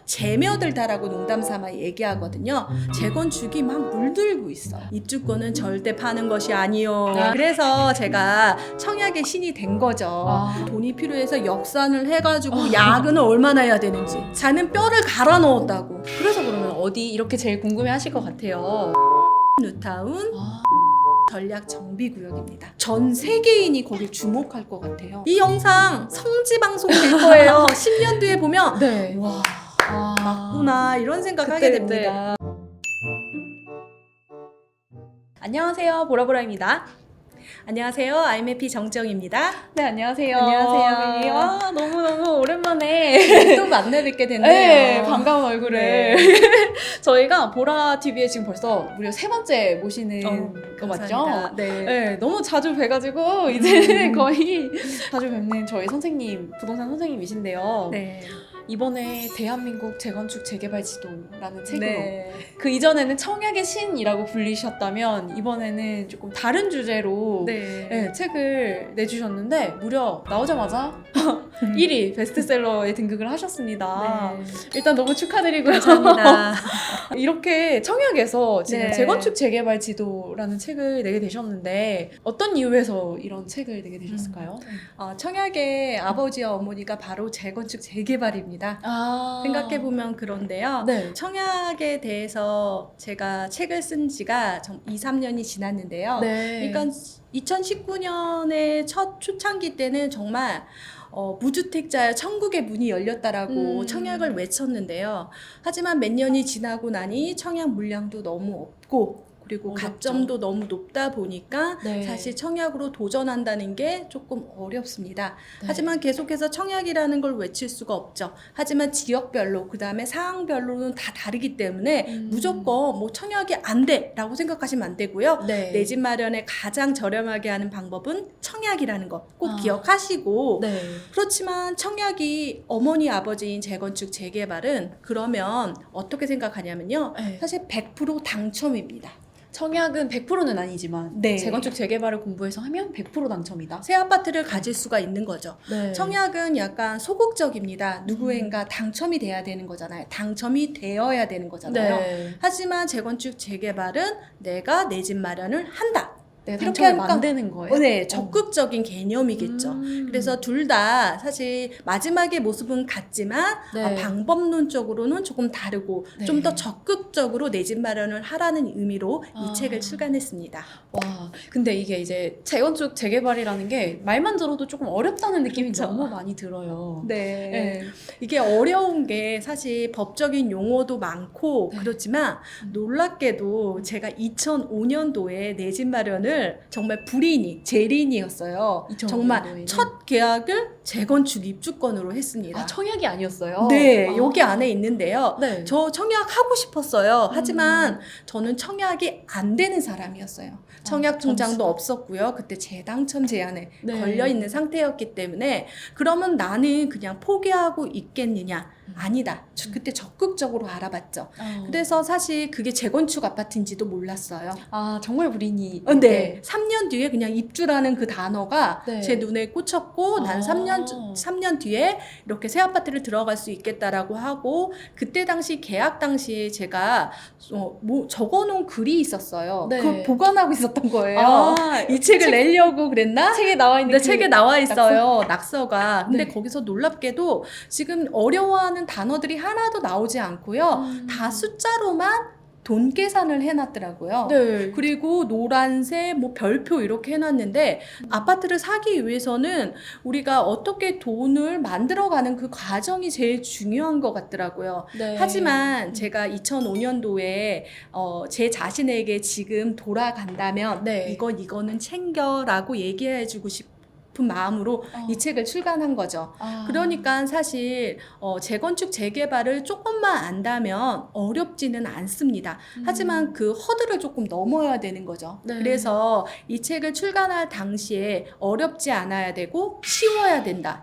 재며들다라고 농담삼아 얘기하거든요. 재건축이 막 물들고 있어. 입주권은 절대 파는 것이 아니요. 그래서 제가 청약의 신이 된 거죠. 돈이 필요해서 역산을 해가지고 야근을 얼마나 해야 되는지. 자는 뼈를 갈아 넣었다고. 그래서 그러면 어디 이렇게 제일 궁금해 하실 것 같아요. 뉴타운 전략 정비구역입니다. 전 세계인이 거길 주목할 것 같아요. 이 영상 성지 방송 될 거예요. 10년 뒤에 보면 네. 와 맞구나 이런 생각하게 됩니다. 안녕하세요, 보라보라입니다. 안녕하세요. IMP 정정입니다. 네, 안녕하세요. 안녕하세요. 네, 너무너무 오랜만에 또 만나 뵙게 됐네요. 네, 반가운 얼굴을 네. 저희가 보라TV에 지금 벌써 무려 3번째 모시는 거 맞죠? 감사합니다. 네. 네, 너무 자주 뵈가지고 이제 거의 자주 뵙는 저희 선생님, 부동산 선생님이신데요. 네. 이번에 대한민국 재건축 재개발 지도라는 책으로 네. 그 이전에는 청약의 신이라고 불리셨다면 이번에는 조금 다른 주제로 네. 책을 내주셨는데 무려 나오자마자 1위 베스트셀러에 등극을 하셨습니다. 네. 일단 너무 축하드리고요. 감사합니다. 이렇게 청약에서 지금 네. 재건축 재개발 지도라는 책을 내게 되셨는데 어떤 이유에서 이런 책을 내게 되셨을까요? 청약의 아버지와 어머니가 바로 재건축 재개발입니다. 생각해보면 그런데요. 네. 청약에 대해서 제가 책을 쓴 지가 2, 3년이 지났는데요. 네. 그러니까 2019년의 첫 초창기 때는 정말 무주택자의 천국의 문이 열렸다라고 청약을 외쳤는데요. 하지만 몇 년이 지나고 나니 청약 물량도 너무 없고 그리고 어렵죠. 가점도 너무 높다 보니까 네. 사실 청약으로 도전한다는 게 조금 어렵습니다. 네. 하지만 계속해서 청약이라는 걸 외칠 수가 없죠. 하지만 지역별로 그 다음에 상황별로는 다 다르기 때문에 무조건 뭐 청약이 안 돼라고 생각하시면 안 되고요. 네. 내 집 마련에 가장 저렴하게 하는 방법은 청약이라는 거 꼭 기억하시고 네. 그렇지만 청약이 어머니 아버지인 재건축 재개발은 그러면 어떻게 생각하냐면요. 네. 사실 100% 당첨입니다. 청약은 100%는 아니지만 네. 재건축 재개발을 공부해서 하면 100% 당첨이다. 새 아파트를 가질 수가 있는 거죠. 네. 청약은 약간 소극적입니다. 누구인가 당첨이 돼야 되는 거잖아요. 당첨이 되어야 되는 거잖아요. 네. 하지만 재건축 재개발은 내가 내 집 마련을 한다. 내가 이렇게 당첨을 하니까 만드는 거예요. 네, 적극적인 개념이겠죠. 그래서 둘 다 사실 마지막의 모습은 같지만 네. 방법론적으로는 조금 다르고 네. 좀 더 적극적으로 내 집 마련을 하라는 의미로 이 아. 책을 출간했습니다. 와, 근데 이게 이제 재건축 재개발이라는 게 말만 들어도 조금 어렵다는 느낌이 그렇죠. 너무 많이 들어요. 네. 네. 이게 어려운 게 사실 법적인 용어도 많고 네. 그렇지만 놀랍게도 제가 2005년도에 내 집 마련을 정말 제린이었어요. 2005 정말 년도에는? 첫 계약을 재건축 입주권으로 했습니다. 아, 청약이 아니었어요? 네, 아. 여기 안에 있는데요. 네. 저 청약하고 싶었어요. 하지만 저는 청약이 안 되는 사람이었어요. 청약 통장도 없었고요. 그때 재당첨 제한에 네. 걸려있는 상태였기 때문에 그러면 나는 그냥 포기하고 있겠느냐? 아니다. 그때 적극적으로 알아봤죠. 그래서 사실 그게 재건축 아파트인지도 몰랐어요. 아, 정말 불인이. 네. 3년 뒤에 그냥 입주라는 그 단어가 네. 제 눈에 꽂혔고 난 3년 뒤에 이렇게 새 아파트를 들어갈 수 있겠다라고 하고 그때 당시 계약 당시에 제가 적어놓은 글이 있었어요. 네. 그걸 보관하고 있었던 거예요. 아, 이 책을 내려고 그랬나? 책에 나와 있는 근데 책에 나와 있어요. 낙서가. 근데 네. 거기서 놀랍게도 지금 어려워하는 단어들이 하나도 나오지 않고요. 다 숫자로만 돈 계산을 해놨더라고요. 네. 그리고 노란색 뭐 별표 이렇게 해놨는데 아파트를 사기 위해서는 우리가 어떻게 돈을 만들어가는 그 과정이 제일 중요한 것 같더라고요. 네. 하지만 제가 2005년도에 제 자신에게 지금 돌아간다면 네. 이거는 챙겨라고 얘기해주고 싶은 마음으로 이 책을 출간한 거죠. 그러니까 사실 재건축 재개발을 조금만 안다면 어렵지는 않습니다. 하지만 그 허들을 조금 넘어야 되는 거죠. 네. 그래서 이 책을 출간할 당시에 어렵지 않아야 되고 쉬워야 된다.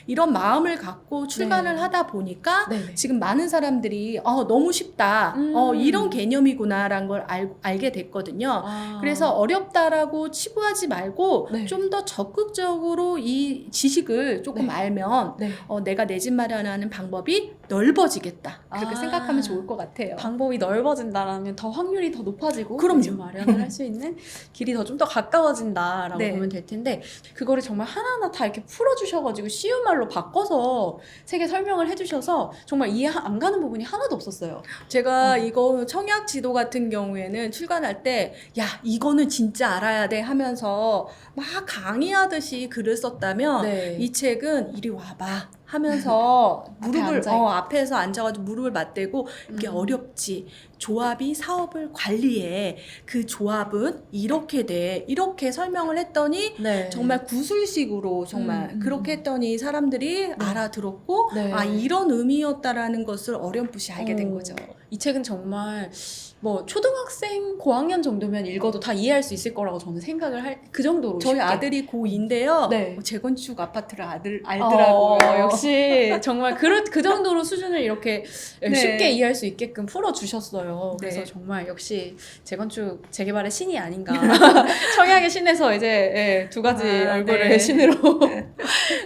이런 마음을 갖고 출간을 네. 하다 보니까 네네. 지금 많은 사람들이 너무 쉽다. 이런 개념이구나라는 걸 알게 됐거든요. 그래서 어렵다라고 치부하지 말고 알고 네. 좀 더 적극적으로 이 지식을 조금 네. 알면 네. 내가 내 집 마련하는 방법이 넓어지겠다. 그렇게 아. 생각하면 좋을 것 같아요. 방법이 넓어진다라면 더 확률이 더 높아지고 그럼요. 집 마련을 할 수 있는 길이 더 좀 더 가까워진다라고 네. 보면 될 텐데 그거를 정말 하나하나 다 이렇게 풀어주셔가지고 쉬운 말로 바꿔서 세계 설명을 해주셔서 정말 이해 안 가는 부분이 하나도 없었어요. 제가 이거 청약 지도 같은 경우에는 출간할 때, 야, 이거는 진짜 알아야 돼 하면서 막 강의하듯이 글을 썼다면 네. 이 책은 이리 와봐 하면서 무릎을 앞에서 앉아가지고 무릎을 맞대고 이게 어렵지. 조합이 사업을 관리해. 그 조합은 이렇게 돼. 이렇게 설명을 했더니 네. 정말 구술식으로 정말 그렇게 했더니 사람들이 알아들었고 네. 아 이런 의미였다라는 것을 어렴풋이 알게 된 거죠. 이 책은 정말 뭐 초등학생 고학년 정도면 읽어도 다 이해할 수 있을 거라고 저는 생각을 할 그 정도로 저희 쉽게. 아들이 고2인데요. 네. 재건축 아파트를 알더라고요. 역시 정말 그 정도로 수준을 이렇게 네. 쉽게 이해할 수 있게끔 풀어주셨어요. 그래서 네. 정말 역시 재건축 재개발의 신이 아닌가. 청약의 신에서 이제 두 가지 얼굴의 네. 신으로.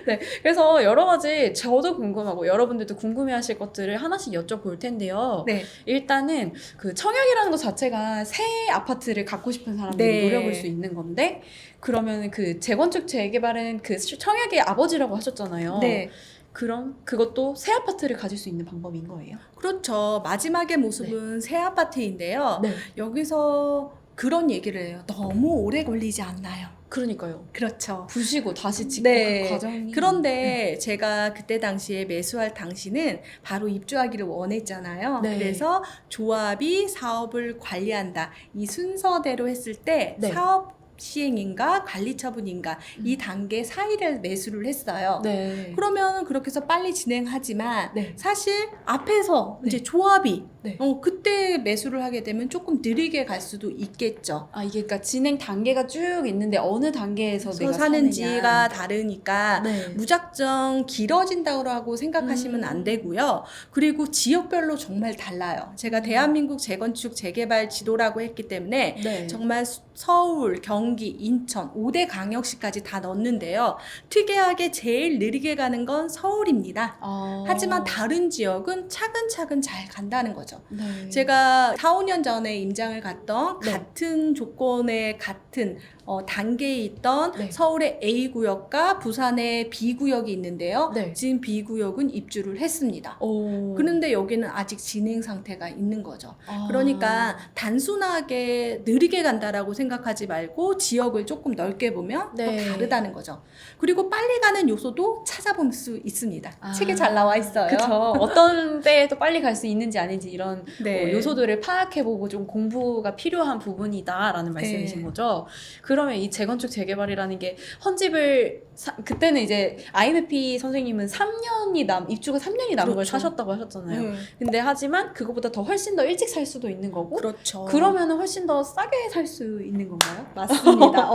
네. 그래서 여러 가지 저도 궁금하고 여러분들도 궁금해하실 것들을 하나씩 여쭤볼 텐데요. 네. 일단은 그 청약이라는 것 자체가 새 아파트를 갖고 싶은 사람들이 네. 노려볼 수 있는 건데 그러면 그 재건축 재개발은 그 청약의 아버지라고 하셨잖아요. 네. 그럼 그것도 새 아파트를 가질 수 있는 방법인 거예요? 그렇죠. 마지막의 모습은 새 아파트인데요. 네. 여기서 그런 얘기를 해요. 너무 오래 걸리지 않나요? 그러니까요. 그렇죠. 부시고 다시 짓고 네. 그 과정이. 그런데 제가 그때 당시에 매수할 당시는 바로 입주하기를 원했잖아요. 네. 그래서 조합이 사업을 관리한다. 이 순서대로 했을 때 네. 사업 시행인가 관리 처분인가 이 단계 사이를 매수를 했어요. 네. 그러면 그렇게 해서 빨리 진행하지만 네. 사실 앞에서 네. 이제 조합이 네. 그때 매수를 하게 되면 조금 느리게 갈 수도 있겠죠. 아 이게 그러니까 진행 단계가 쭉 있는데 어느 단계에서 내가 사는지가 다르니까 네. 무작정 길어진다고 생각하시면 안 되고요. 그리고 지역별로 정말 달라요. 제가 대한민국 재건축 재개발 지도라고 했기 때문에 네. 정말 서울, 경기, 인천 5대 광역시까지 다 넣었는데요. 특이하게 제일 느리게 가는 건 서울입니다. 하지만 다른 지역은 차근차근 잘 간다는 거죠. 네. 제가 4, 5년 전에 임장을 갔던 네. 같은 조건의 같은 단계에 있던 네. 서울의 A구역과 부산의 B구역이 있는데요. 네. 지금 B구역은 입주를 했습니다. 오. 그런데 여기는 아직 진행 상태가 있는 거죠. 아. 그러니까 단순하게 느리게 간다라고 생각하지 말고 지역을 조금 넓게 보면 네. 또 다르다는 거죠. 그리고 빨리 가는 요소도 찾아볼 수 있습니다. 아. 책에 잘 나와 있어요. 그쵸. 어떤 때에 또 빨리 갈 수 있는지 아닌지 이런 네. 요소들을 파악해보고 좀 공부가 필요한 부분이다라는 말씀이신 네. 거죠. 그러면 이 재건축 재개발이라는 게 헌집을 그때는 이제 IMP 선생님은 입주가 3년이 남은 걸 그렇죠. 사셨다고 하셨잖아요. 네. 근데 하지만 그거보다 더 훨씬 더 일찍 살 수도 있는 거고 그렇죠. 그러면 훨씬 더 싸게 살 수 있는 건가요? 맞습니다.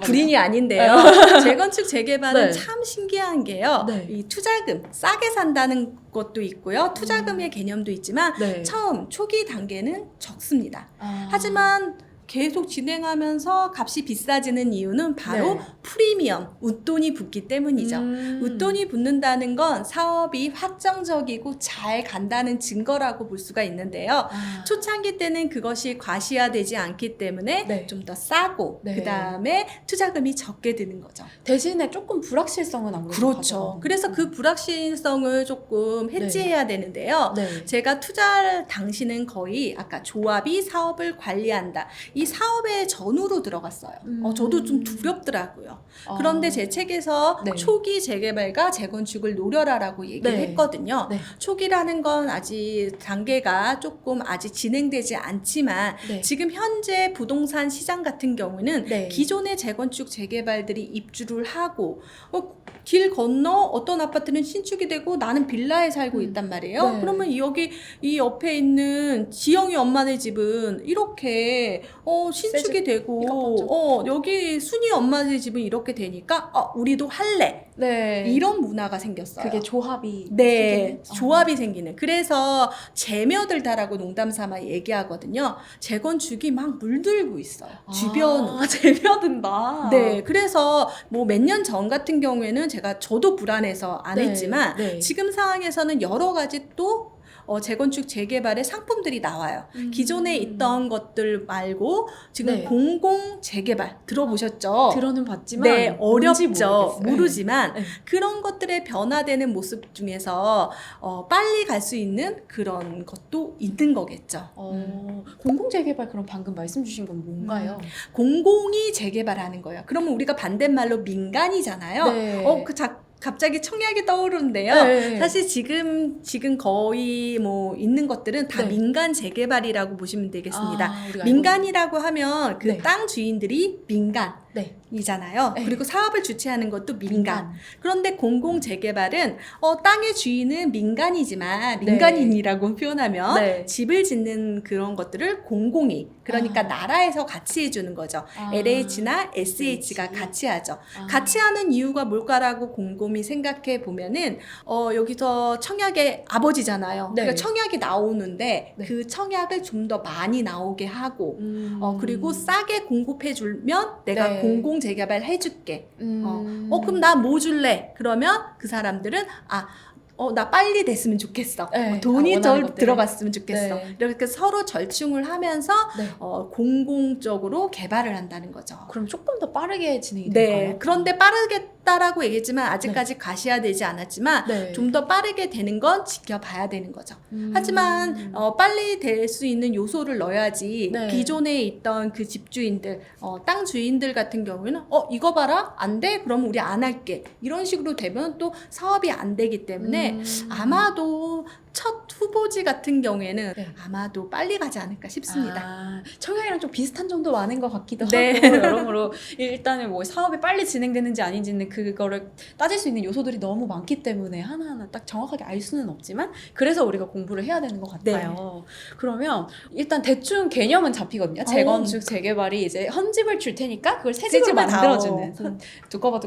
불인이 아닌데요. 재건축 재개발은 네. 참 신기한 게요. 네. 이 투자금 싸게 산다는 것도 있고요. 투자금의 개념도 있지만 네. 처음 초기 단계는 적습니다. 아. 하지만 계속 진행하면서 값이 비싸지는 이유는 바로 네. 프리미엄, 웃돈이 붙기 때문이죠. 웃돈이 붙는다는 건 사업이 확정적이고 잘 간다는 증거라고 볼 수가 있는데요. 아. 초창기 때는 그것이 과시화되지 않기 때문에 네. 좀 더 싸고 네. 그 다음에 투자금이 적게 드는 거죠. 대신에 조금 불확실성은 아무래도 그렇죠. 가져가고. 그래서 그 불확실성을 조금 해지해야 되는데요. 네. 제가 투자 당시는 거의 아까 조합이 사업을 관리한다. 이 사업의 전후로 들어갔어요. 저도 좀 두렵더라고요. 그런데 제 책에서 네. 초기 재개발과 재건축을 노려라라고 얘기를 네. 했거든요. 네. 초기라는 건 아직 단계가 조금 아직 진행되지 않지만 네. 지금 현재 부동산 시장 같은 경우는 네. 기존의 재건축 재개발들이 입주를 하고 길 건너 어떤 아파트는 신축이 되고 나는 빌라에 살고 있단 말이에요. 네. 그러면 여기 이 옆에 있는 지영이 엄마네 집은 이렇게 신축이 되고 이거 여기 순이 엄마의 집은 이렇게 되니까 우리도 할래. 네. 이런 문화가 생겼어요. 그게 조합이 네, 생기는? 조합이 생기는. 그래서 재며들다라고 농담 삼아 얘기하거든요. 재건축이 막 물들고 있어요. 주변으로. 재며든다. 네, 그래서 뭐 몇 년 전 같은 경우에는 저도 불안해서 안 네, 했지만 네. 지금 상황에서는 여러 가지 또 재건축 재개발의 상품들이 나와요. 기존에 있던 것들 말고 지금 네. 공공 재개발 들어보셨죠? 들어는 봤지만 네, 뭔지 어렵죠. 모르겠어요. 모르지만 네. 그런 것들의 변화되는 모습 중에서 빨리 갈 수 있는 그런 것도 있는 거겠죠. 공공재개발 그럼 방금 말씀 주신 건 뭔가요? 공공이 재개발하는 거예요. 그러면 우리가 반대말로 민간이잖아요. 네. 갑자기 청약이 떠오르는데요. 네. 사실 지금 거의 뭐 있는 것들은 다 네. 민간 재개발이라고 보시면 되겠습니다. 우리가 민간이라고 하면 그 네. 땅 주인들이 민간이잖아요. 네. 그리고 사업을 주최하는 것도 민간. 그런데 공공 재개발은 땅의 주인은 민간이지만 민간인이라고 표현하면 네. 집을 짓는 그런 것들을 공공이 그러니까 나라에서 같이 해주는 거죠. LH나 SH가 같이 하죠. 같이 하는 이유가 뭘까라고 곰곰이 생각해 보면은 여기서 청약의 아버지잖아요. 네. 그러니까 청약이 나오는데 네. 그 청약을 좀 더 많이 나오게 하고 그리고 싸게 공급해 주면 내가 네. 공공 재개발 해줄게. 그럼 나 뭐 줄래? 그러면 그 사람들은 나 빨리 됐으면 좋겠어. 네. 돈이 원하는 더 것들. 들어갔으면 좋겠어. 네. 이렇게 서로 절충을 하면서 네. 공공적으로 개발을 한다는 거죠. 그럼 조금 더 빠르게 진행이 네. 될까요? 그런데 빠르겠다라고 얘기했지만 아직까지 가시화되지 않았지만 네. 좀 더 빠르게 되는 건 지켜봐야 되는 거죠. 하지만 빨리 될 수 있는 요소를 넣어야지 네. 기존에 있던 그 집주인들, 땅 주인들 같은 경우에는 이거 봐라 안 돼? 그럼 우리 안 할게. 이런 식으로 되면 또 사업이 안 되기 때문에 아마도 첫 후보지 같은 경우에는 네. 아마도 빨리 가지 않을까 싶습니다. 청약이랑 좀 비슷한 정도 많은 것 같기도 네. 하고 여러모로 일단은 뭐 사업이 빨리 진행되는지 아닌지는 그거를 따질 수 있는 요소들이 너무 많기 때문에 하나하나 딱 정확하게 알 수는 없지만 그래서 우리가 공부를 해야 되는 것 같아요. 그러면 일단 대충 개념은 잡히거든요. 재건축, 재개발이 이제 현 집을 줄 테니까 그걸 새 집으로 집을 만들어주는 두꺼워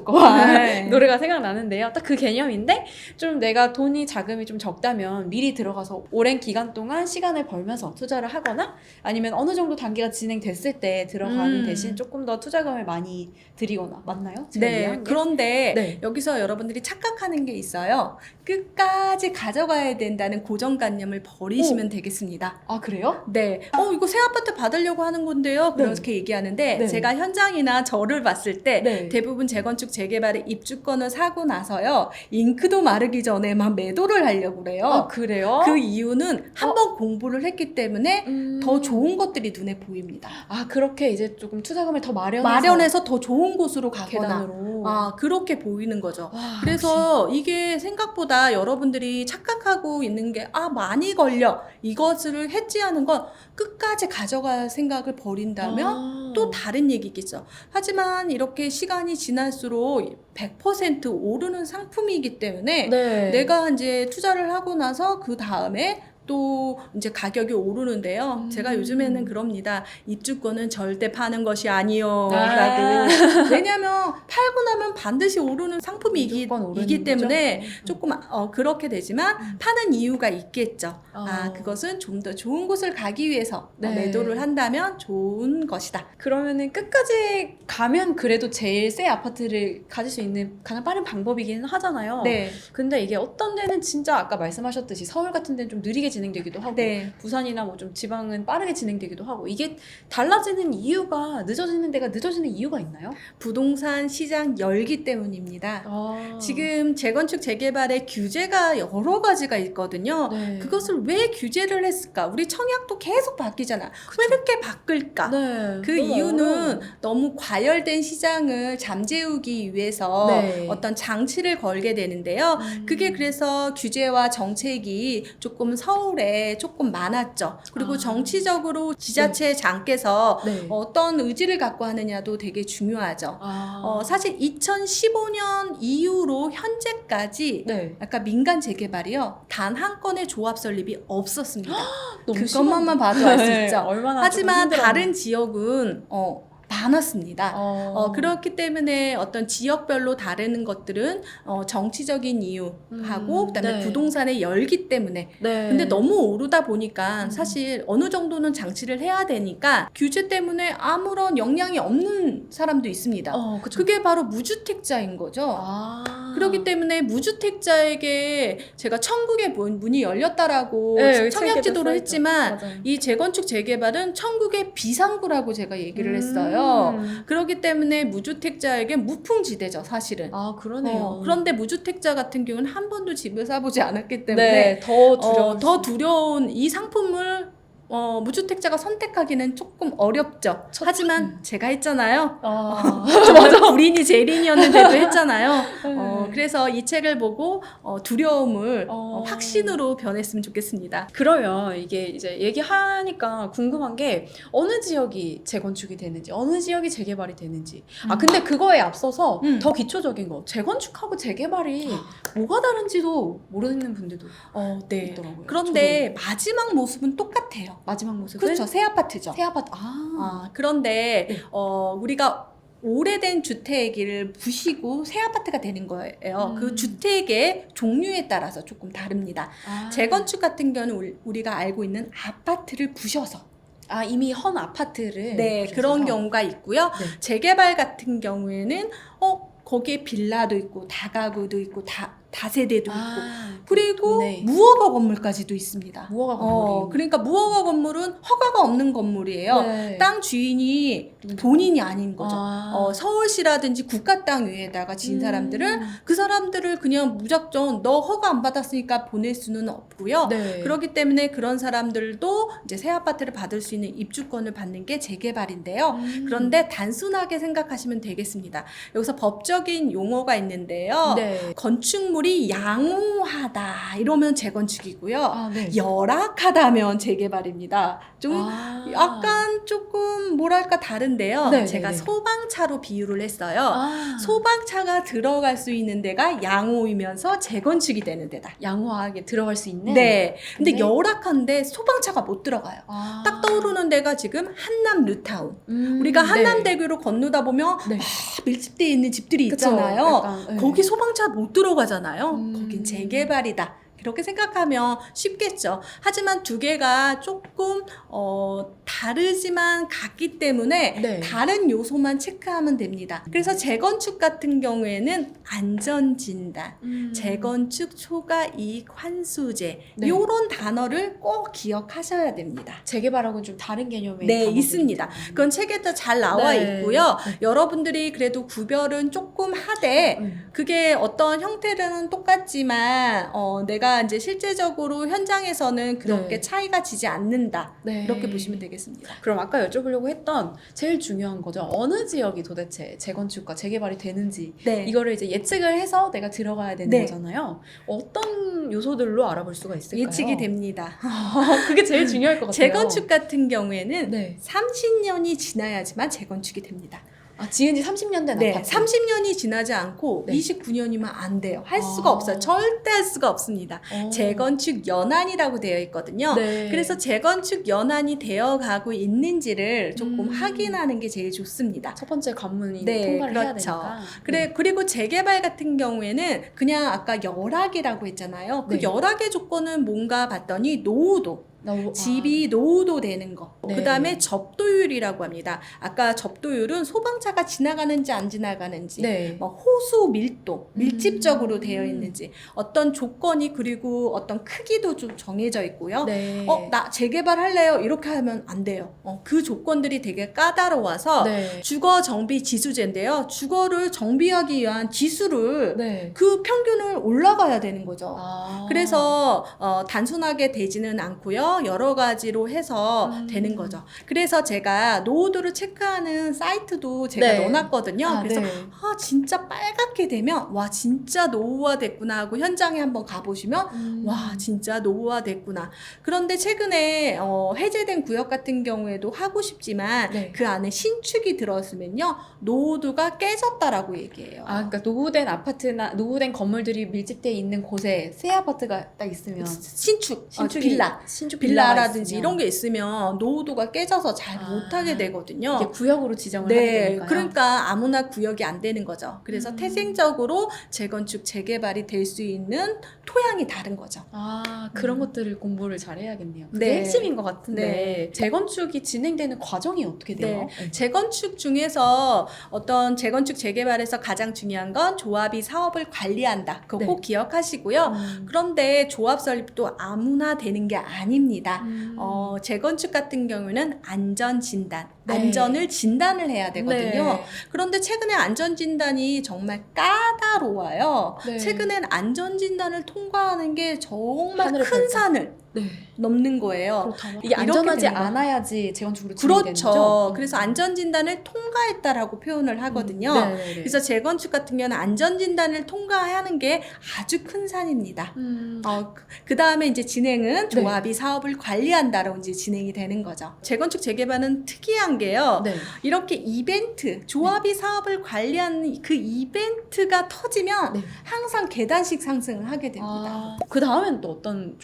네. 노래가 생각나는데요. 딱 그 개념인데 좀 내가 돈이 자금이 좀 적다면 미리 들어가서 오랜 기간 동안 시간을 벌면서 투자를 하거나 아니면 어느 정도 단계가 진행됐을 때 들어가는 대신 조금 더 투자금을 많이 들이거나 맞나요? 제가 네, 이해한 게? 그런데 네. 여기서 여러분들이 착각하는 게 있어요. 끝까지 가져가야 된다는 고정관념을 버리시면 되겠습니다. 아 그래요? 네, 이거 새 아파트 받으려고 하는 건데요. 그렇게 얘기하는데 네. 제가 현장이나 저를 봤을 때 네. 대부분 재건축 재개발의 입주권을 사고 나서요. 잉크도 마르기 전에 막 매도를 하려고 그래요. 아 그래요? 그 이유는 한번 공부를 했기 때문에 더 좋은 것들이 눈에 보입니다. 아 그렇게 이제 조금 투자금을 더 마련해서 더 좋은 곳으로 가거나 계단으로 그렇게 보이는 거죠. 와, 그래서 이게 생각보다 여러분들이 착각하고 있는 게 많이 걸려 이것을 해지하는 건 끝까지 가져갈 생각을 버린다면 또 다른 얘기겠죠. 하지만 이렇게 시간이 지날수록 100% 오르는 상품이기 때문에 네. 내가 이제 투자를 하고 나서 그 다음에 또 이제 가격이 오르는데요. 제가 요즘에는 그럽니다. 입주권은 절대 파는 것이 아니요. 라고. 왜냐하면 팔고 나면 반드시 오르는 상품이기 때문에 조금 그렇게 되지만 파는 이유가 있겠죠. 그것은 좀 더 좋은 곳을 가기 위해서 매도를 한다면 좋은 것이다. 그러면은 끝까지 가면 그래도 제일 새 아파트를 가질 수 있는 가장 빠른 방법이기는 하잖아요. 네. 근데 이게 어떤 데는 진짜 아까 말씀하셨듯이 서울 같은 데는 좀 느리게 진행되기도 하고 네. 부산이나 뭐 좀 지방은 빠르게 진행되기도 하고 이게 달라지는 이유가 늦어지는 데가 늦어지는 이유가 있나요? 부동산 시장 열기 때문입니다. 지금 재건축 재개발의 규제가 여러 가지가 있거든요. 네. 그것을 왜 규제를 했을까? 우리 청약도 계속 바뀌잖아. 왜 이렇게 바꿀까? 네. 그 이유는 너무 과열된 시장을 잠재우기 위해서 네. 어떤 장치를 걸게 되는데요. 그게 그래서 규제와 정책이 조금 서울에 조금 많았죠. 그리고 아. 정치적으로 지자체장께서 네. 어떤 의지를 갖고 하느냐도 되게 중요하죠. 아. 사실 2015년 이후로 현재까지 네. 아까 민간 재개발이요. 단 한 건의 조합 설립이 없었습니다. 너무 그것만 심한데. 봐도 알 수 네, 있죠. 얼마나 하지만 조금 힘들었나. 다른 지역은 많았습니다. 그렇기 때문에 어떤 지역별로 다른 것들은 정치적인 이유하고 그다음에 네. 부동산의 열기 때문에 네. 근데 너무 오르다 보니까 사실 어느 정도는 장치를 해야 되니까 규제 때문에 아무런 영향이 없는 사람도 있습니다. 그쵸. 그게 바로 무주택자인 거죠. 그렇기 때문에 무주택자에게 제가 천국의 문이 열렸다라고 네, 청약지도로 책에도 했지만 써있죠. 맞아요. 이 재건축 재개발은 천국의 비상구라고 제가 얘기를 했어요. 그렇기 때문에 무주택자에게 무풍지대죠, 사실은. 그러네요. 그런데 무주택자 같은 경우는 한 번도 집을 사보지 않았기 때문에 네, 더 두려운. 더 두려운 이 상품을 무주택자가 선택하기는 조금 어렵죠. 하지만 제가 했잖아요. 맞아. 불인이 제일인이었는데도 했잖아요. 그래서 이 책을 보고 두려움을 확신으로 변했으면 좋겠습니다. 그러면 이게 이제 얘기하니까 궁금한 게 어느 지역이 재건축이 되는지, 어느 지역이 재개발이 되는지. 근데 그거에 앞서서 더 기초적인 거, 재건축하고 재개발이 뭐가 다른지도 모르는 분들도 네. 있더라고요. 그런데 마지막 모습은 똑같아요. 마지막 모습은 그렇죠. 새 아파트죠. 새 아파트. 그런데 네. 우리가 오래된 주택을 부시고 새 아파트가 되는 거예요. 그 주택의 종류에 따라서 조금 다릅니다. 재건축 같은 경우는 우리가 알고 있는 아파트를 부셔서 이미 헌 아파트를 네, 부셔서. 그런 경우가 있고요. 네. 재개발 같은 경우에는 거기에 빌라도 있고 다가구도 있고 다세대도 있고 그리고 네. 무허가 건물까지도 있습니다. 무허가 건물이. 그러니까 무허가 건물은 허가가 없는 건물이에요. 네. 땅 주인이 본인이 아닌 거죠. 아. 서울시라든지 국가 땅 위에다가 지은 사람들은 그 사람들을 그냥 무작정 너 허가 안 받았으니까 보낼 수는 없고요. 네. 그렇기 때문에 그런 사람들도 이제 새 아파트를 받을 수 있는 입주권을 받는 게 재개발인데요. 그런데 단순하게 생각하시면 되겠습니다. 여기서 법적인 용어가 있는데요. 네. 건축물이 양호하다 이러면 재건축이고요. 네. 열악하다면 재개발입니다. 좀 약간 조금 뭐랄까 다른데요. 네, 제가 네, 네. 소방차로 비유를 했어요. 소방차가 들어갈 수 있는 데가 양호이면서 재건축이 되는 데다. 양호하게 들어갈 수 있는. 네. 근데 네. 열악한데 소방차가 못 들어가요. 딱 떠오르는 데가 지금 한남 뉴타운. 우리가 네. 한남대교로 건너다 보면 네. 밀집되어 있는 집들이 그쵸. 있잖아요. 약간, 네. 거기 소방차 못 들어가잖아요. 거긴 음. 재개발이다. 이렇게 생각하면 쉽겠죠. 하지만 두 개가 조금 다르지만 같기 때문에 네. 다른 요소만 체크하면 됩니다. 그래서 재건축 같은 경우에는 안전진단, 재건축 초과이익 환수제 네. 이런 단어를 꼭 기억하셔야 됩니다. 재개발하고는 좀 다른 개념의 네, 단어들이 있습니다. 있잖아요. 그건 책에도 잘 나와 네. 있고요. 네. 여러분들이 그래도 구별은 조금 하되 그게 어떤 형태는 똑같지만 내가 이제 실제적으로 현장에서는 그렇게 네. 차이가 지지 않는다. 네. 이렇게 보시면 되겠습니다. 그럼 아까 여쭤보려고 했던 제일 중요한 거죠. 어느 지역이 도대체 재건축과 재개발이 되는지 네. 이거를 이제 예측을 해서 내가 들어가야 되는 네. 거잖아요. 어떤 요소들로 알아볼 수가 있을까요? 예측이 됩니다. 그게 제일 중요할 것 같아요. 재건축 같은 경우에는 네. 30년이 지나야지만 재건축이 됩니다. 지은 지 30년 된 네, 아파트. 30년이 지나지 않고 네. 29년이면 안 돼요. 할 수가 없어요. 절대 할 수가 없습니다. 재건축 연한이라고 되어 있거든요. 네. 그래서 재건축 연한이 되어 가고 있는지를 조금 확인하는 게 제일 좋습니다. 첫 번째 관문이 네, 통과를 해야 그렇죠. 되니까. 그리고 재개발 같은 경우에는 그냥 아까 열악이라고 했잖아요. 그 네. 열악의 조건은 뭔가 봤더니 노후도. 집이 노후도 되는 거. 네. 그 다음에 접도율이라고 합니다. 아까 접도율은 소방차가 지나가는지 안 지나가는지, 네. 호수 밀도, 밀집적으로 되어 있는지, 어떤 조건이 그리고 어떤 크기도 좀 정해져 있고요. 네. 나 재개발할래요? 이렇게 하면 안 돼요. 그 조건들이 되게 까다로워서 네. 주거 정비 지수제인데요. 주거를 정비하기 위한 지수를 네. 그 평균을 올라가야 되는 거죠. 아. 그래서 단순하게 되지는 않고요. 있고요. 여러 가지로 해서 되는 거죠. 그래서 제가 노후도를 체크하는 사이트도 제가 네. 넣어놨거든요. 그래서 네. 진짜 빨갛게 되면 와 진짜 노후화 됐구나 하고 현장에 한번 가보시면 와 진짜 노후화 됐구나. 그런데 최근에 해제된 구역 같은 경우에도 하고 싶지만 네. 그 안에 신축이 들어있으면요 노후도가 깨졌다라고 얘기해요. 그러니까 노후된 아파트나 노후된 건물들이 밀집되어 있는 곳에 새 아파트가 딱 있으면 신축, 신축이- 빌라, 신축 빌라라든지 있으면 이런 게 있으면 노후도가 깨져서 잘 못하게 되거든요. 이게 구역으로 지정을 하게 네, 되니까요. 그러니까 아무나 구역이 안 되는 거죠. 그래서 태생적으로 재건축, 재개발이 될 수 있는 토양이 다른 거죠. 그런 것들을 공부를 잘 해야겠네요. 그게 네. 핵심인 것 같은데 네. 재건축이 진행되는 과정이 어떻게 돼요? 재건축 중에서 어떤 재건축, 재개발에서 가장 중요한 건 조합이 사업을 관리한다. 그거 네. 꼭 기억하시고요. 그런데 조합 설립도 아무나 되는 게 아닙니다. 재건축 같은 경우는 안전 진단, 네. 안전을 진단을 해야 되거든요. 네. 그런데 최근에 안전 진단이 정말 까다로워요. 네. 최근엔 안전 진단을 통과하는 게 정말 하늘을 큰 밟고. 산을 네. 넘는 거예요. 그렇다면 이게 이렇게 안전하지 되는 거예요. 않아야지 재건축으로 진행되는 그렇죠. 거죠? 그래서 안전진단을 통과했다라고 표현을 하거든요. 네네네. 그래서 재건축 같은 경우는 안전진단을 통과하는 게 아주 큰 산입니다. 그 다음에 이제 진행은 조합이 사업을 관리한다로 이제 진행이 되는 거죠. 재건축 재개발은 특이한 게요. 네. 이렇게 이벤트, 조합이 사업을 관리하는 그 이벤트가 터지면 네. 항상 계단식 상승을 하게 됩니다. 그 다음엔 또 어떤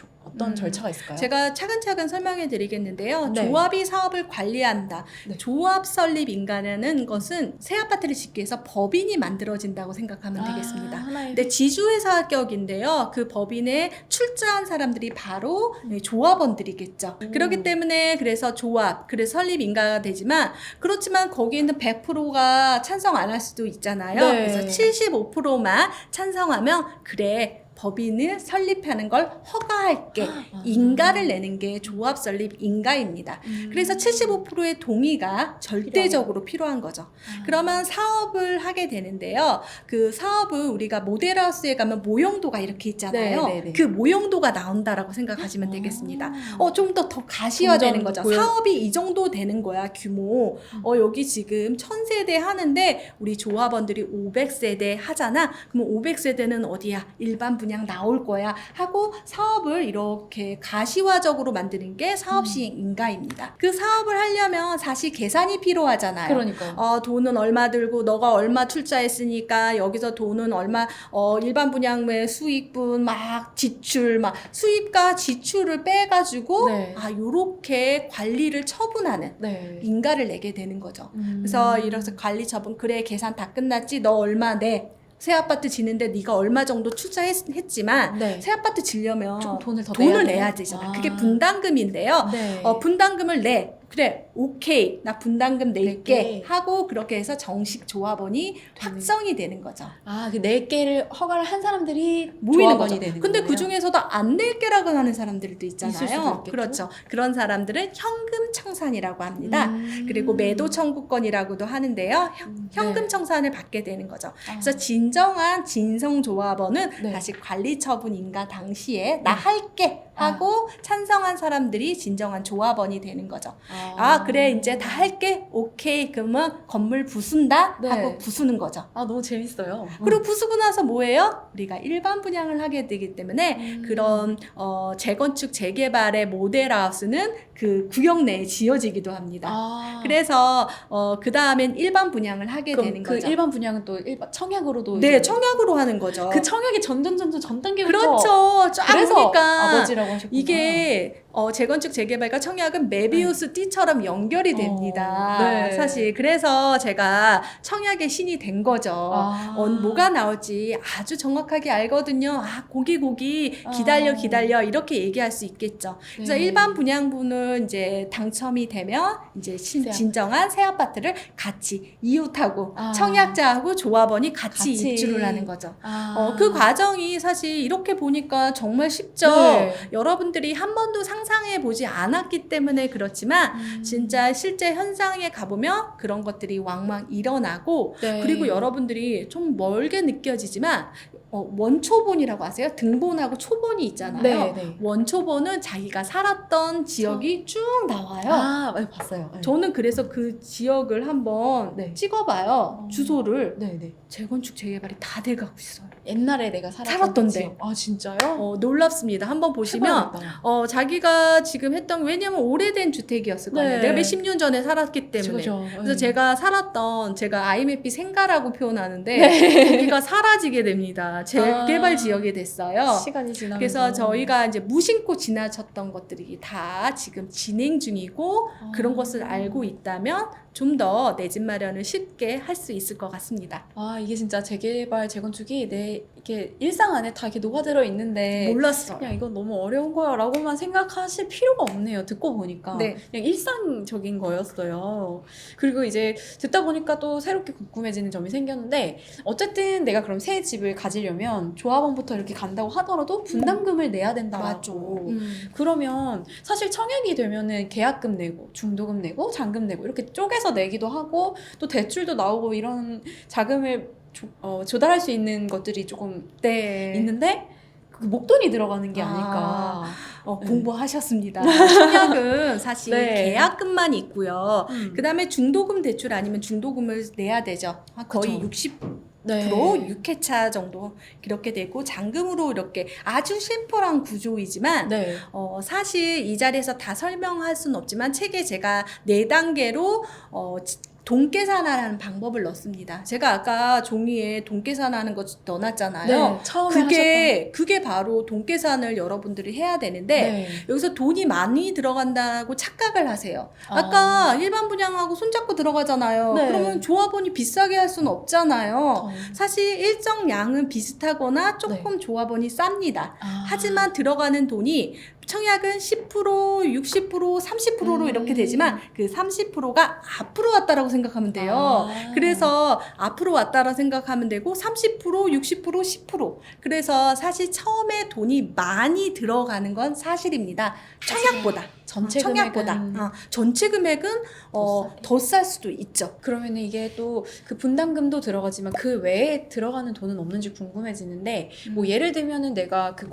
절차가 있을까요? 제가 차근차근 설명해 드리겠는데요. 네. 조합이 사업을 관리한다. 네. 조합 설립 인가라는 것은 새 아파트를 짓기 위해서 법인이 만들어진다고 생각하면 되겠습니다. 하나의 근데 지주회사격인데요. 그 법인에 출자한 사람들이 바로 조합원들이겠죠. 그렇기 때문에 그래서 조합, 그래서 설립 인가가 되지만 그렇지만 거기 있는 100%가 찬성 안 할 수도 있잖아요. 네. 그래서 75%만 찬성하면 그래. 법인을 설립하는 걸 허가할게. 인가를 내는 게 조합 설립 인가입니다. 그래서 75%의 동의가 절대적으로 필요한 거죠. 그러면 사업을 하게 되는데요. 그 사업은 우리가 모델하우스에 가면 모형도가 이렇게 있잖아요. 네네네. 그 모형도가 나온다라고 생각하시면 되겠습니다. 좀 더 가시화되는 거죠. 사업이 이 정도 되는 거야, 규모. 여기 지금 1000세대 하는데 우리 조합원들이 500세대 하잖아. 그럼 500세대는 어디야? 일반 분양 나올 거야 하고 사업을 이렇게 가시화적으로 만드는 게 사업 시행 인가입니다. 그 사업을 하려면 사실 계산이 필요하잖아요. 그러니까요. 돈은 얼마 들고 너가 얼마 출자했으니까 여기서 돈은 얼마 일반 분양의 수익분 막 지출 막 수입과 지출을 빼가지고 네. 요렇게 관리를 처분하는 네. 인가를 내게 되는 거죠. 그래서 이렇게 관리 처분 그래 계산 다 끝났지 너 얼마 내 새 아파트 지는데 네가 얼마 정도 투자했지만 네. 새 아파트 지려면 좀 돈을 더 내야 되잖아. 그게 아. 분담금인데요. 네. 분담금을 내. 그래, 오케이. 나 분담금 낼게. 낼게. 하고 그렇게 해서 정식 조합원이 확정이 되는 거죠. 그 4개를 허가를 한 사람들이 모이는 조합원이 거죠. 되는 근데 거예요. 그 중에서도 안 낼게라고 하는 사람들도 있을 있잖아요. 수도 있겠죠. 그렇죠. 그런 사람들은 현금 청산이라고 합니다. 그리고 매도 청구권이라고도 하는데요. 현금 네. 청산을 받게 되는 거죠. 그래서 진정한 진성 조합원은 네. 다시 관리 처분 인가 당시에 나 할게 하고 찬성한 사람들이 진정한 조합원이 되는 거죠. 그래 이제 다 할게. 오케이. 그러면 건물 부순다 네. 하고 부수는 거죠. 너무 재밌어요. 그리고 부수고 나서 뭐예요? 우리가 일반 분양을 하게 되기 때문에 그런 재건축 재개발의 모델하우스는 그 구역 내에 지어지기도 합니다. 그래서 그 다음엔 일반 분양을 하게 그럼 되는 그 거죠. 일반 분양은 또 청약으로도 네, 이제 청약으로 하는 거죠. 그 청약이 전 단계부터 그렇죠. 쫙 그래서 보니까 아버지라고 하셨구나. 이게 재건축 재개발과 청약은 메비우스 띠처럼 연결이 됩니다. 네. 사실 그래서 제가 청약의 신이 된 거죠. 뭐가 나올지 아주 정확하게 알거든요. 고기 기다려 이렇게 얘기할 수 있겠죠. 그래서 네. 일반 분양분은 이제 당첨이 되면 이제 진정한 새 아파트를 같이 이웃하고 청약자하고 조합원이 같이 입주를 하는 거죠. 그 과정이 사실 이렇게 보니까 정말 쉽죠. 네. 여러분들이 한 번도 상상해 보지 않았기 때문에 그렇지만 진짜 실제 현장에 가보면 그런 것들이 왕왕 일어나고 네. 그리고 여러분들이 좀 멀게 느껴지지만 원초본이라고 아세요? 등본하고 초본이 있잖아요. 네, 네. 원초본은 자기가 살았던 지역이 쭉 나와요. 아, 네, 봤어요. 네. 저는 그래서 그 지역을 한번 네. 찍어봐요. 주소를. 네, 네. 재건축 재개발이 다 돼가고 있어요. 옛날에 내가 살았던 데. 지역. 아, 진짜요? 놀랍습니다. 한번 보시면 해봐야겠다. 자기가 지금 했던 왜냐면 오래된 주택이었을 거 아니에요. 네. 내가 몇십 년 전에 살았기 때문에. 그죠. 그래서 제가 살았던 제가 아이맵비 생가라고 표현하는데 네. 거기가 사라지게 됩니다. 재개발 지역이 됐어요. 시간이 지나면서. 그래서 저희가 이제 무심코 지나쳤던 것들이 다 지금 진행 중이고 그런 것을 알고 있다면 좀 더 내 집 마련을 쉽게 할 수 있을 것 같습니다. 아, 이게 진짜 재개발, 재건축이 이렇게 일상 안에 다 이렇게 녹아들어 있는데 몰랐어요. 그냥 이건 너무 어려운 거야 라고만 생각하실 필요가 없네요. 듣고 보니까. 네. 그냥 일상적인 거였어요. 그리고 이제 듣다 보니까 또 새롭게 궁금해지는 점이 생겼는데 어쨌든 내가 그럼 새 집을 가지려면 조합원부터 이렇게 간다고 하더라도 분담금을 내야 된다고. 그러면 사실 청약이 되면은 계약금 내고 중도금 내고 잔금 내고 이렇게 쪼개서 내기도 하고 또 대출도 나오고 이런 자금을 조달할 수 있는 것들이 조금 네. 있는데 그 목돈이 들어가는 게 아닐까. 공부하셨습니다. 청약은 사실 네. 계약금만 있고요. 그 다음에 중도금 대출 아니면 중도금을 내야 되죠. 거의 그쵸. 60% 네. 6회차 정도 이렇게 되고 잔금으로 이렇게 아주 심플한 구조이지만 네. 사실 이 자리에서 다 설명할 수는 없지만 책에 제가 4단계로 돈 계산하는 방법을 넣습니다. 제가 아까 종이에 돈 계산하는 거 넣어놨잖아요. 네. 처음에 그게 바로 돈 계산을 여러분들이 해야 되는데 네. 여기서 돈이 많이 들어간다고 착각을 하세요. 아까 일반 분양하고 손잡고 들어가잖아요. 네. 그러면 조합원이 비싸게 할 수는 없잖아요. 어. 사실 일정 양은 비슷하거나 조금 조합원이 쌉니다. 하지만 들어가는 돈이 청약은 10%, 60%, 30%로 이렇게 되지만 그 30%가 앞으로 왔다라고 생각하면 돼요. 그래서 앞으로 왔다라 생각하면 되고 30%, 60%, 10%. 그래서 사실 처음에 돈이 많이 들어가는 건 사실입니다. 청약보다. 전체 청약보다. 금액은 전체 금액은 더 쌀 수도 있죠. 그러면은 이게 또 그 분담금도 들어가지만 그 외에 들어가는 돈은 없는지 궁금해지는데 뭐 예를 들면은 내가 그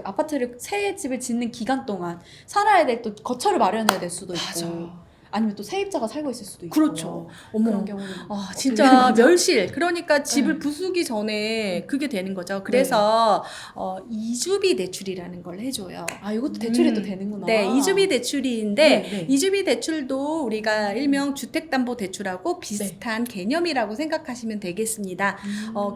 아파트를 새 집을 짓는 기간 동안 살아야 될 또 거처를 마련해야 될 수도 있고 아니면 또 세입자가 살고 있을 수도 있고 그렇죠. 그런 경우는 진짜 멸실. 그러니까 집을 네. 부수기 전에 그게 되는 거죠. 그래서 이주비 대출이라는 걸 해줘요. 이것도 대출이 또 되는구나. 네, 이주비 대출인데 네. 이주비 대출도 우리가 일명 주택담보대출하고 비슷한 개념이라고 생각하시면 되겠습니다.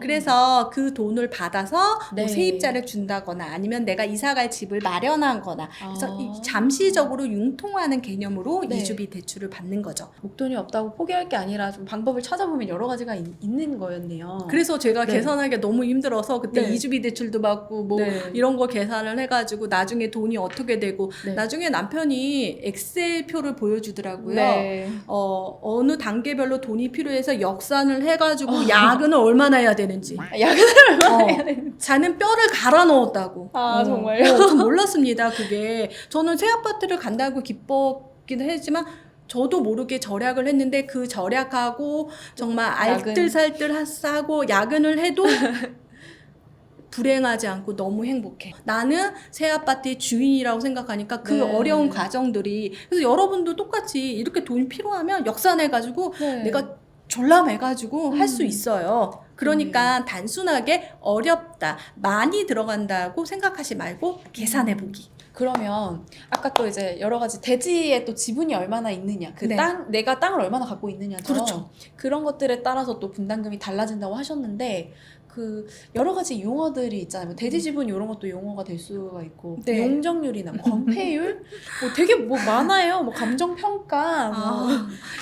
그래서 그 돈을 받아서 네. 뭐 세입자를 준다거나 아니면 내가 이사갈 집을 마련하거나 그래서 잠시적으로 융통하는 개념으로 네. 이주비 대출을 받는 거죠. 목돈이 없다고 포기할 게 아니라 좀 방법을 찾아보면 여러 가지가 있는 거였네요. 그래서 제가 네. 계산하기 너무 힘들어서 그때 네. 이주비 대출도 받고 뭐 네. 이런 거 계산을 해가지고 나중에 돈이 어떻게 되고 네. 나중에 남편이 엑셀표를 보여주더라고요. 네. 어느 단계별로 돈이 필요해서 역산을 해가지고 야근을 얼마나 해야 되는지. 야근을 얼마나 해야 되는지. 자는 뼈를 갈아 넣었다고. 정말요? 좀 몰랐습니다. 그게 저는 새 아파트를 간다고 기뻤긴 했지만. 저도 모르게 절약을 했는데 그 절약하고 정말 알뜰살뜰 하고 야근을 해도 불행하지 않고 너무 행복해. 나는 새 아파트의 주인이라고 생각하니까 그 네. 어려운 과정들이 그래서 여러분도 똑같이 이렇게 돈이 필요하면 역산해가지고 네. 내가 졸라매가지고 할 수 있어요. 그러니까 단순하게 어렵다, 많이 들어간다고 생각하시 말고 계산해보기. 그러면 아까 또 이제 여러 가지 대지에 또 지분이 얼마나 있느냐, 그 네. 내가 땅을 얼마나 갖고 있느냐죠. 그렇죠. 그런 것들에 따라서 또 분담금이 달라진다고 하셨는데 그 여러 가지 용어들이 있잖아요. 뭐 대지 지분 이런 것도 용어가 될 수가 있고 네. 용적률이나 뭐 건폐율 뭐 되게 뭐 많아요. 뭐 감정 평가 뭐.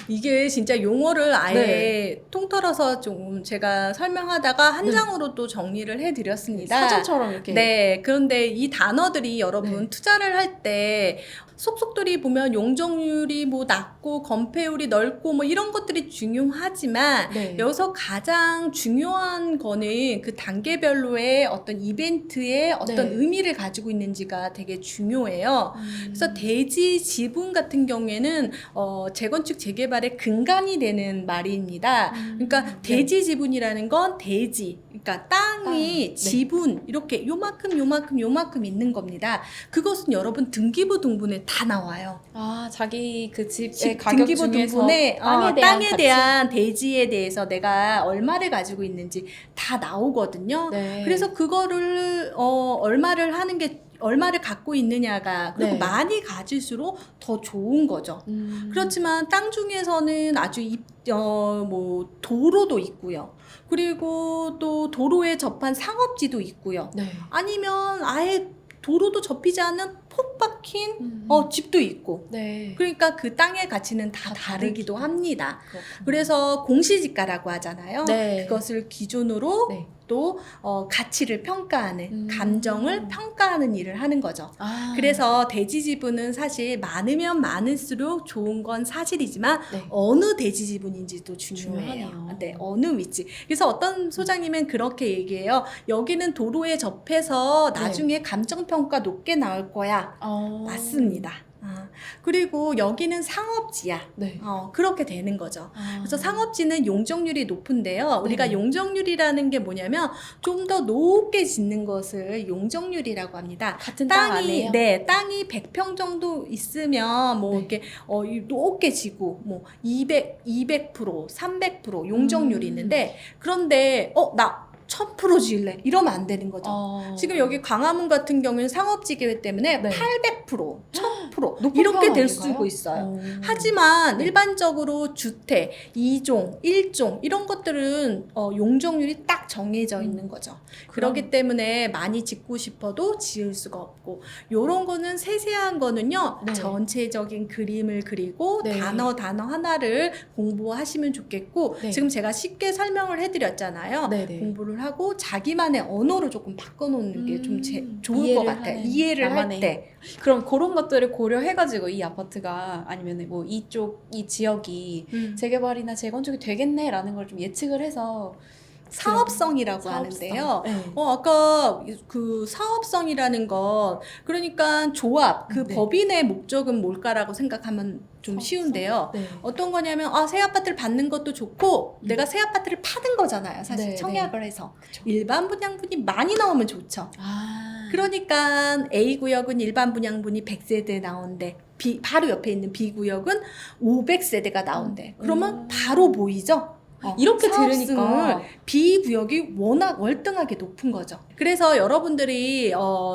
이게 진짜 용어를 아예 네. 통틀어서 좀 제가 설명하다가 한 네. 장으로 또 정리를 해드렸습니다. 사전처럼 이렇게. 네, 그런데 이 단어들이 여러분 네. 투자를 할 때 속속들이 보면 용적률이 뭐 낮고 건폐율이 넓고 뭐 이런 것들이 중요하지만 네. 여기서 가장 중요한 거는 이거는 그 단계별로의 어떤 이벤트의 어떤 네. 의미를 가지고 있는지가 되게 중요해요. 그래서 대지 지분 같은 경우에는 재건축 재개발의 근간이 되는 말입니다. 그러니까 대지 지분이라는 건 대지, 그러니까 땅이 네. 지분 이렇게 요만큼 있는 겁니다. 그것은 여러분 등기부 등본에 다 나와요. 아, 자기 그 집의 집 가격 등기부 중에서 등본에 땅에 가치? 대한 대지에 대해서 내가 얼마를 가지고 있는지 다 나오거든요. 네. 그래서 그거를 얼마를 갖고 있느냐가 그리고 네. 많이 가질수록 더 좋은 거죠. 그렇지만 땅 중에서는 아주 뭐 도로도 있고요. 그리고 또 도로에 접한 상업지도 있고요. 네. 아니면 아예 도로도 접히지 않은 폭 박힌 집도 있고. 네. 그러니까 그 땅의 가치는 다 다 다르기도 합니다. 그렇구나. 그래서 공시지가라고 하잖아요. 네. 그것을 기준으로 네. 또 가치를 평가하는, 감정을 음. 평가하는 일을 하는 거죠. 아. 그래서 대지 지분은 사실 많으면 많을수록 좋은 건 사실이지만 네. 어느 대지 지분인지도 중요해요. 중요하네요. 네, 어느 위치. 그래서 어떤 소장님은 그렇게 얘기해요. 여기는 도로에 접해서 나중에 감정 평가 높게 나올 거야. 맞습니다. 그리고 여기는 상업지야. 네. 그렇게 되는 거죠. 그래서 상업지는 용적률이 높은데요. 우리가 네. 용적률이라는 게 뭐냐면 좀 더 높게 짓는 것을 용적률이라고 합니다. 같은 땅 안에요? 네, 땅이 100평 정도 있으면 뭐 네. 이렇게 높게 지고 뭐 200, 300% 용적률이 있는데 그런데 나 1000% 지을래 이러면 안 되는 거죠. 지금 여기 광화문 같은 경우는 상업지 계획 때문에 네. 800%, 1000% 높은 이렇게 편 될 아닌가요? 수고 있어요. 오. 하지만 네. 일반적으로 주택, 2종, 1종 이런 것들은 용적률이 딱 정해져 있는 거죠. 그렇기 때문에 많이 짓고 싶어도 지을 수가 없고 요런 거는 세세한 거는요. 네. 전체적인 그림을 그리고 네. 단어 하나를 공부하시면 좋겠고 네. 지금 제가 쉽게 설명을 해드렸잖아요. 네네. 공부를 하고 자기만의 언어로 조금 바꿔놓는 게 좀 좋을 것 이해를 같아요. 하는, 이해를 할 나만의. 때. 그럼 그런 것들을 고려해가지고 이 아파트가 아니면 뭐 이 지역이 재개발이나 재건축이 되겠네라는 걸 좀 예측을 해서 사업성이라고 사업성. 하는데요. 네. 아까 그 사업성이라는 건 그러니까 조합, 그 네. 법인의 목적은 뭘까라고 생각하면 좀 사업성? 쉬운데요. 네. 어떤 거냐면 새 아파트를 받는 것도 좋고 내가 새 아파트를 파는 거잖아요. 사실 네, 청약을 해서. 그쵸. 일반 분양분이 많이 나오면 좋죠. 그러니까 A 구역은 일반 분양분이 100세대 나온대. 바로 옆에 있는 B 구역은 500세대가 나온대. 그러면 바로 보이죠? 이렇게 사업성을 들으니까 B 구역이 워낙 월등하게 높은 거죠. 그래서 여러분들이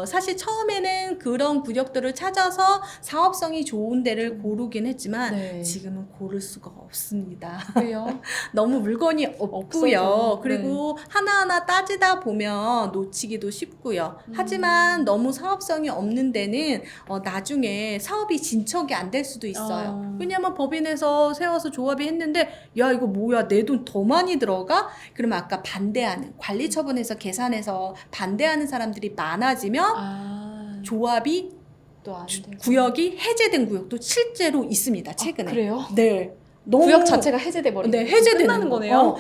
사실 처음에는 그런 구역들을 찾아서 사업성이 좋은 데를 고르긴 했지만 네. 지금은 고를 수가 없습니다. 왜요? 너무 물건이 없고요. 없어서, 그리고 하나하나 따지다 보면 놓치기도 쉽고요. 하지만 너무 사업성이 없는 데는 나중에 사업이 진척이 안 될 수도 있어요. 왜냐하면 법인에서 세워서 조합이 했는데 야 이거 뭐야 내 돈 더 많이 들어가? 그러면 아까 반대하는 관리처분에서 계산해서 반대하는 사람들이 많아지면 조합이 또 안 되고. 구역이 해제된 구역도 실제로 있습니다. 최근에. 그래요? 네. 구역 자체가 해제돼 버리는 네, 해제되는 끝나는 거네요.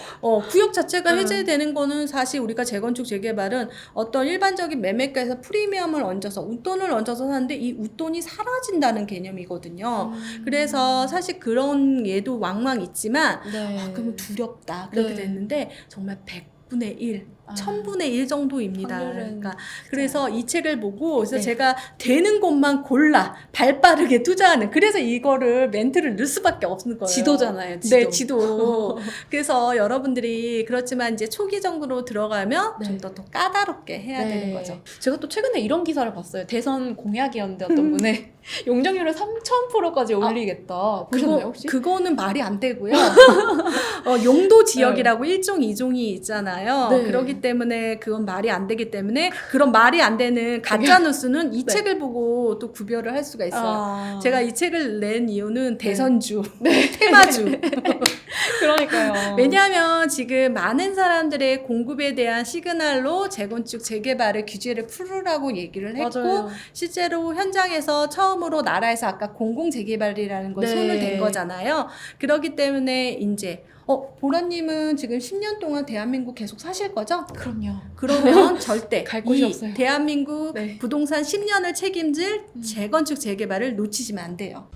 구역 자체가 해제되는 거는 사실 우리가 재건축 재개발은 어떤 일반적인 매매가에서 프리미엄을 얹어서 웃돈을 얹어서 사는데 이 웃돈이 사라진다는 개념이거든요. 그래서 사실 그런 예도 왕왕 있지만 네. 그러면 두렵다 그렇게 네. 됐는데 정말 100분의 1 1000분의 1 정도입니다. 확률은 그러니까 그래서 이 책을 보고 그래서 네. 제가 되는 곳만 골라 발빠르게 투자하는 그래서 이거를 멘트를 넣을 수밖에 없는 거예요. 지도잖아요. 지도. 네, 지도. 그래서 여러분들이 그렇지만 이제 초기 정도로 들어가면 네. 좀 더 까다롭게 해야 네. 되는 거죠. 제가 또 최근에 이런 기사를 봤어요. 대선 공약이었는데 어떤 분의 용적률을 3000%까지 올리겠다. 보셨나요 혹시? 그거는 말이 안 되고요. 용도 지역이라고 1종, 2종이 있잖아요. 네. 그렇기 때문에 그건 말이 안 되기 때문에 그런 말이 안 되는 가짜 뉴스는 이 네. 책을 보고 또 구별을 할 수가 있어요. 제가 이 책을 낸 이유는 대선주, 테마주. 그러니까요. 왜냐하면 지금 많은 사람들의 공급에 대한 시그널로 재건축, 재개발의 규제를 풀으라고 얘기를 했고 맞아요. 실제로 현장에서 처음으로 나라에서 아까 공공재개발이라는 걸 네. 손을 댄 거잖아요. 그렇기 때문에 이제 보라님은 지금 10년 동안 대한민국 계속 사실 거죠? 그럼요. 그러면 절대 갈 곳이 이 없어요. 대한민국 네. 부동산 10년을 책임질 재건축 재개발을 놓치시면 안 돼요.